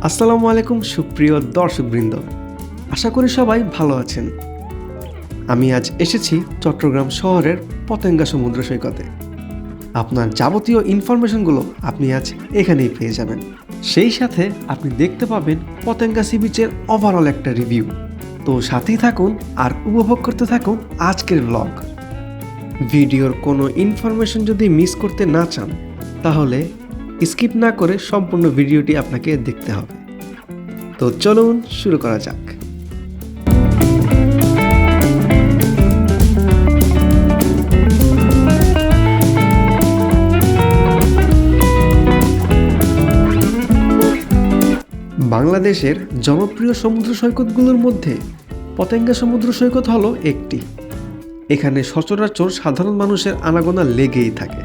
আসসালামু আলাইকুম সুপ্রিয় দর্শকবৃন্দ, আশা করি সবাই ভালো আছেন। আমি আজ এসেছি চট্টগ্রাম শহরের পতেঙ্গা সমুদ্র সৈকতে। আপনার যাবতীয় ইনফরমেশনগুলো আপনি আজ এখানেই পেয়ে যাবেন। সেই সাথে আপনি দেখতে পাবেন পতেঙ্গা সি বিচের ওভারঅল একটা রিভিউ। তো সাথেই থাকুন আর উপভোগ করতে থাকুন আজকের ব্লগ। ভিডিওর কোনো ইনফরমেশন যদি মিস করতে না চান তাহলে স্কিপ না করে সম্পূর্ণ ভিডিওটি আপনাকে দেখতে হবে। তো চলুন শুরু করা যাক। বাংলাদেশের জনপ্রিয় সমুদ্র সৈকতগুলোর মধ্যে পতেঙ্গা সমুদ্র সৈকত হলো একটি। এখানে সচরাচর সাধারণ মানুষের আনাগোনা লেগেই থাকে।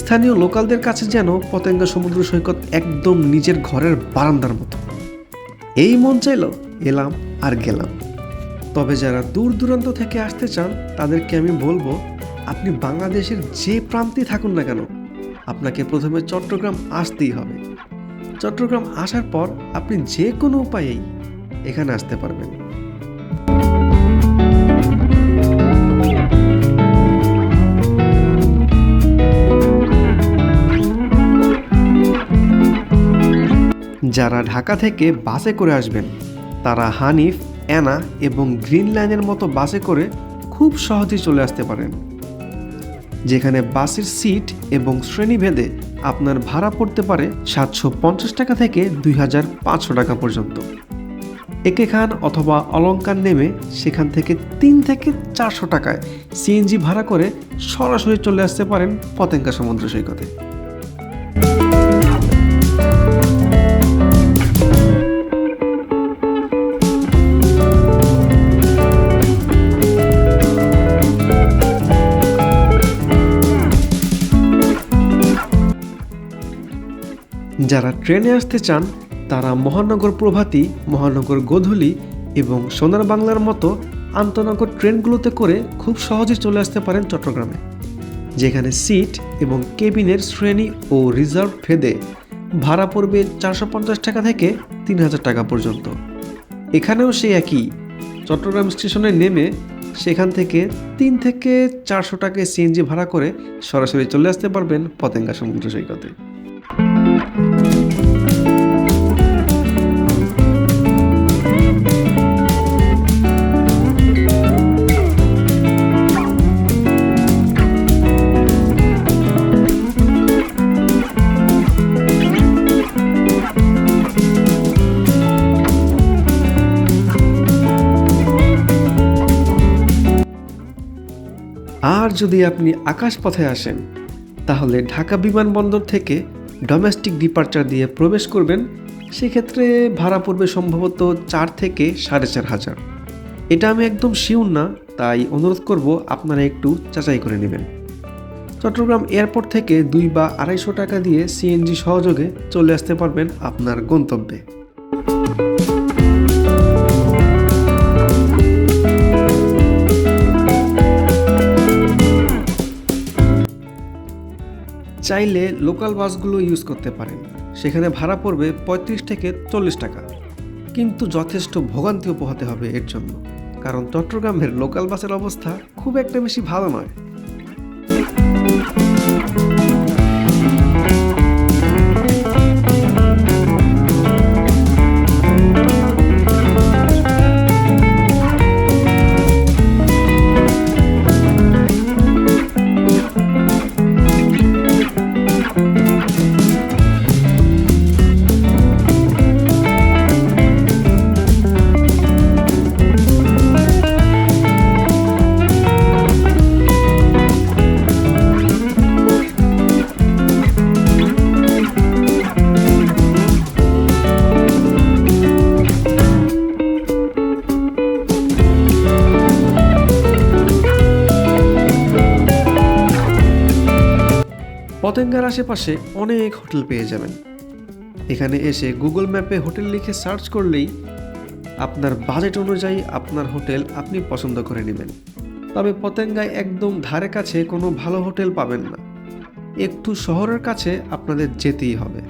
স্থানীয় লোকালদের কাছে যেন পতেঙ্গা সমুদ্র সৈকত একদম নিজের ঘরের বারান্দার মতো। এই মন চাইল এলাম আর গেলাম। তবে যারা দূর দূরান্ত থেকে আসতে চান তাদেরকে আমি বলবো, আপনি বাংলাদেশের যে প্রান্তেই থাকুন না কেন, আপনাকে প্রথমে চট্টগ্রাম আসতেই হবে। চট্টগ্রাম আসার পর আপনি যে কোনো উপায়েই এখানে আসতে পারবেন। যারা ঢাকা থেকে বাসে করে আসবেন তারা হানিফ, অ্যানা এবং গ্রিন লাইনের মতো বাসে করে খুব সহজেই চলে আসতে পারেন, যেখানে বাসের সিট এবং শ্রেণীভেদে আপনার ভাড়া পড়তে পারে 750 টাকা থেকে 2500 টাকা পর্যন্ত। একে খান অথবা অলংকার নেমে সেখান থেকে 3 থেকে 400 টাকায় সিএনজি ভাড়া করে সরাসরি চলে আসতে পারেন পতেঙ্গা সমুদ্র সৈকতে। যারা ট্রেনে আসতে চান তারা মহানগর প্রভাতী, মহানগর গোধূলি এবং সোনার বাংলার মতো আন্তনগর ট্রেনগুলোতে করে খুব সহজে চলে আসতে পারেন চট্টগ্রামে, যেখানে সিট এবং কেবিনের শ্রেণী ও রিজার্ভ ভেদে ভাড়া পড়বে 450 টাকা থেকে 3000 টাকা পর্যন্ত। এখানেও সেই একই, চট্টগ্রাম স্টেশনে নেমে সেখান থেকে 3 থেকে 400 টাকায় সিএনজি ভাড়া করে সরাসরি চলে আসতে পারবেন পতেঙ্গা সমুদ্র সৈকতে। আর যদি আপনি আকাশপথে আসেন তাহলে ঢাকা বিমানবন্দর থেকে ডোমেস্টিক ডিপার্চার দিয়ে প্রবেশ করবেন। সেক্ষেত্রে ভাড়া পড়বে সম্ভবত 4 থেকে 4500। এটা আমি একদম শিওর না, তাই অনুরোধ করব আপনারা একটু যাচাই করে নেবেন। চট্টগ্রাম এয়ারপোর্ট থেকে 2 বা 250 টাকা দিয়ে সিএনজি সহযোগে চলে আসতে পারবেন আপনার গন্তব্যে। চাইলে লোকাল বাসগুলো ইউজ করতে পারেন, সেখানে ভাড়া পড়বে 35 থেকে 40 টাকা, কিন্তু যথেষ্ট ভোগান্তিও পোহাতে হবে এর জন্য, কারণ চট্টগ্রামের লোকাল বাসের অবস্থা খুব একটা বেশি ভালো নয়। পতেঙ্গার আশেপাশে অনেক হোটেল পেয়ে যাবেন। এখানে এসে গুগল ম্যাপে হোটেল লিখে সার্চ করলেই আপনার বাজেট অনুযায়ী আপনার হোটেল আপনি পছন্দ করে নেবেন। তবে পতেঙ্গায় একদম ধারে কাছে কোনো ভালো হোটেল পাবেন না, একটু শহরের কাছে আপনাদের যেতেই হবে।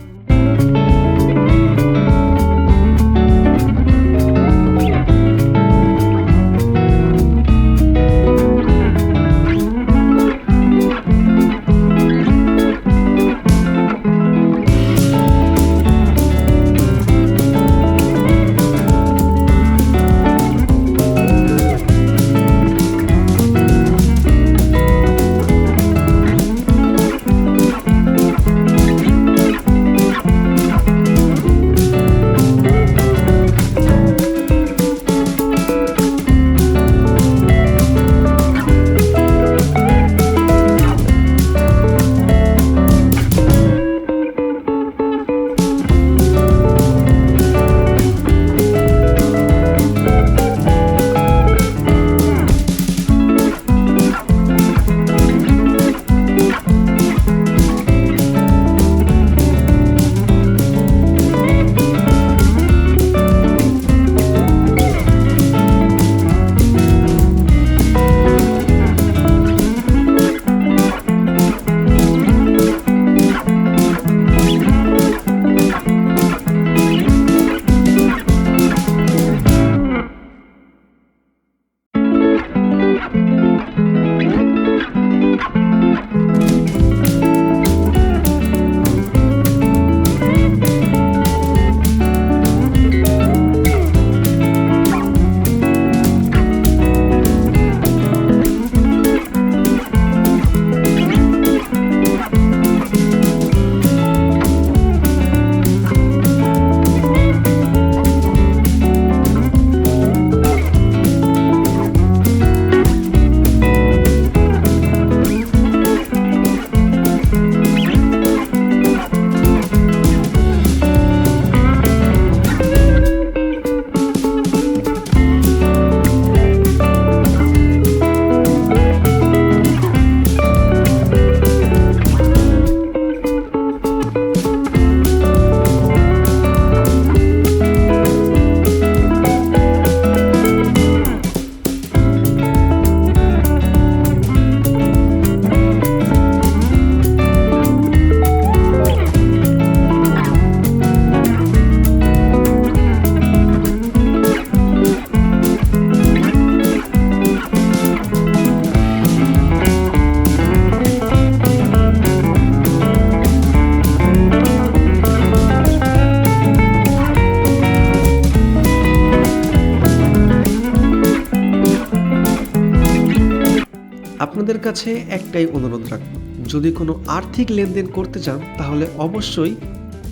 আপনাদের কাছে একটাই অনুরোধ রাখব, যদি কোনো আর্থিক লেনদেন করতে চান তাহলে অবশ্যই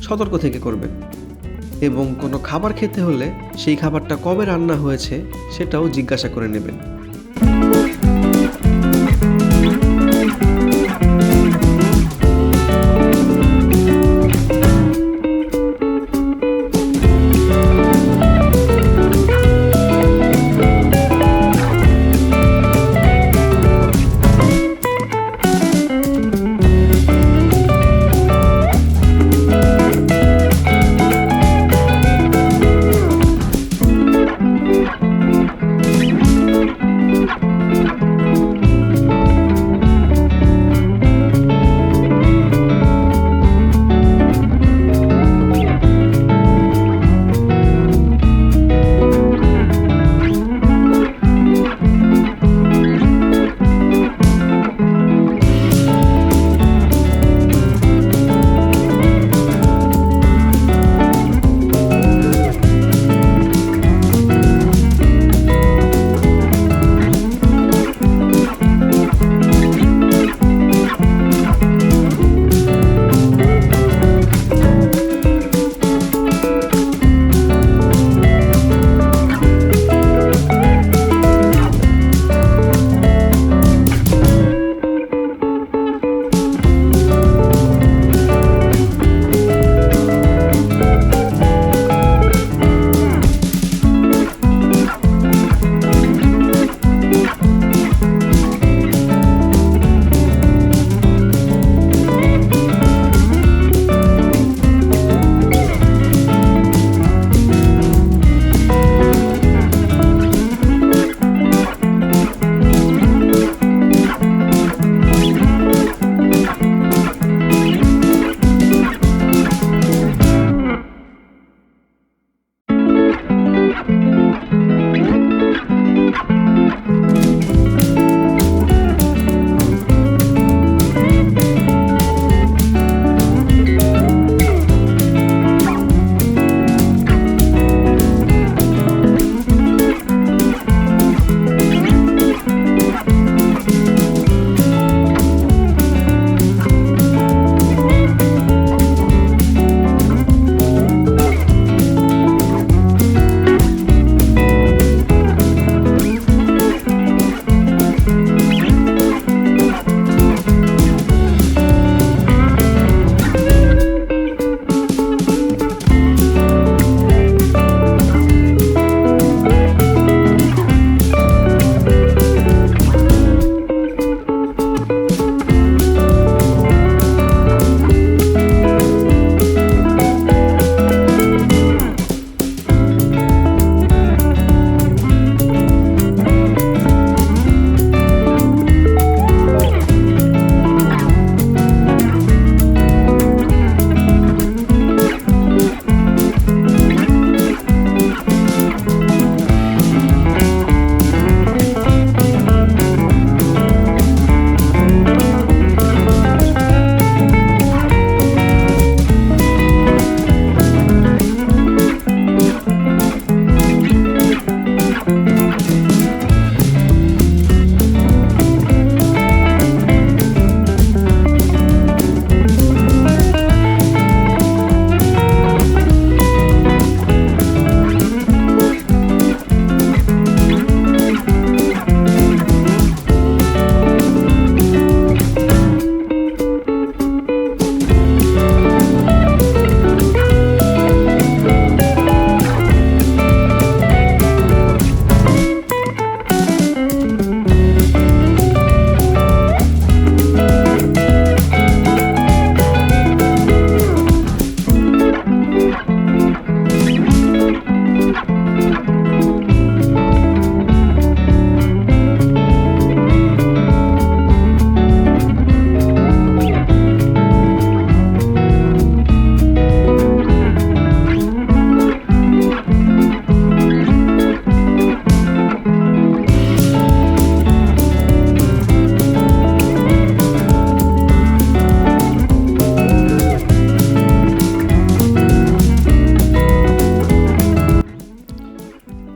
সতর্ক থেকে করবেন, এবং কোনো খাবার খেতে হলে সেই খাবারটা কবে রান্না হয়েছে সেটাও জিজ্ঞাসা করে নেবেন।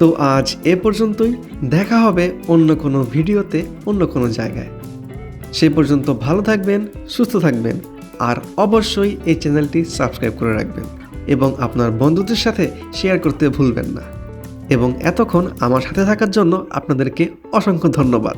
তো আজ এ পর্যন্তই, দেখা হবে অন্য কোনো ভিডিওতে অন্য কোনো জায়গায়। সে পর্যন্ত ভালো থাকবেন, সুস্থ থাকবেন, আর অবশ্যই এই চ্যানেলটি সাবস্ক্রাইব করে রাখবেন এবং আপনার বন্ধুদের সাথে শেয়ার করতে ভুলবেন না। এবং এতক্ষণ আমার সাথে থাকার জন্য আপনাদেরকে অসংখ্য ধন্যবাদ।